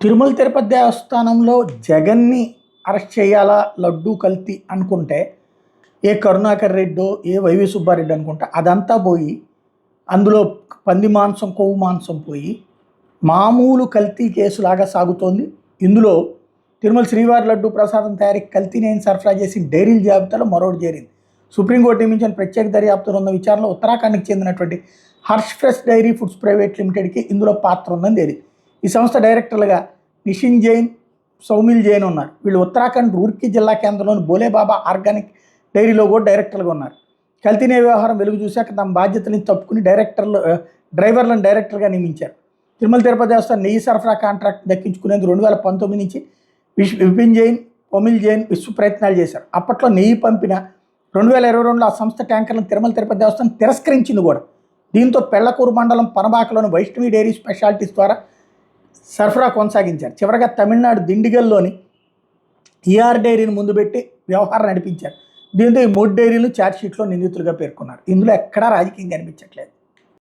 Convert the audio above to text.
తిరుమల తిరుపతి దేవస్థానంలో జగన్ని అరెస్ట్ చేయాలా లడ్డూ కల్తీ అనుకుంటే ఏ కరుణాకర్ రెడ్డో ఏ వైవి సుబ్బారెడ్డి అనుకుంటే అదంతా పోయి అందులో పంది మాంసం కొవ్వు మాంసం పోయి మామూలు కల్తీ కేసులాగా సాగుతోంది. ఇందులో తిరుమల శ్రీవారి లడ్డూ ప్రసాదం తయారీకి కల్తీనేని సరఫరా చేసి డైరీల జాబితాలో మరోటి చేరింది. సుప్రీంకోర్టు నియమించిన ప్రత్యేక దర్యాప్తులో ఉన్న విచారణలో ఉత్తరాఖండ్కి చెందినటువంటి Harsh Fresh Dairy Foods Private లిమిటెడ్కి ఇందులో పాత్ర ఉందని తేలింది. ఈ సంస్థ డైరెక్టర్లుగా నిషిన్ జైన్, సౌమిల్ జైన్ ఉన్నారు. వీళ్ళు ఉత్తరాఖండ్ రూర్కీ జిల్లా కేంద్రంలోని బోలేబాబా ఆర్గానిక్ డైరీలో కూడా డైరెక్టర్లుగా ఉన్నారు. కల్తీనే వ్యవహారం వెలుగు చూశాక తమ బాధ్యతలను తప్పుకుని డ్రైవర్లను డైరెక్టర్గా నియమించారు. తిరుమల తిరుపతి దేవస్థానం నెయ్యి సరఫరా కాంట్రాక్ట్ దక్కించుకునేందుకు 2019 నుంచి విపిన్ జైన్, ఒమిల్ జైన్ విశ్వ ప్రయత్నాలు చేశారు. అప్పట్లో నెయ్యి పంపిన 2022లో ఆ సంస్థ ట్యాంకర్లను తిరుమల తిరుపతి దేవస్థానం తిరస్కరించింది కూడా. దీంతో పెళ్లకూరు మండలం పనబాకలోని వైష్ణవి డైరీ స్పెషాలిటీస్ ద్వారా సరఫరా కొనసాగించారు. చివరగా తమిళనాడు దిండిగల్లోని ఈఆర్ డైరీని ముందు పెట్టి వ్యవహారం నడిపించారు. దీంతో ఈ 3 డైరీలు ఛార్జ్షీట్లో నిందితులుగా పేర్కొన్నారు. ఇందులో ఎక్కడా రాజకీయం కనిపించట్లేదు.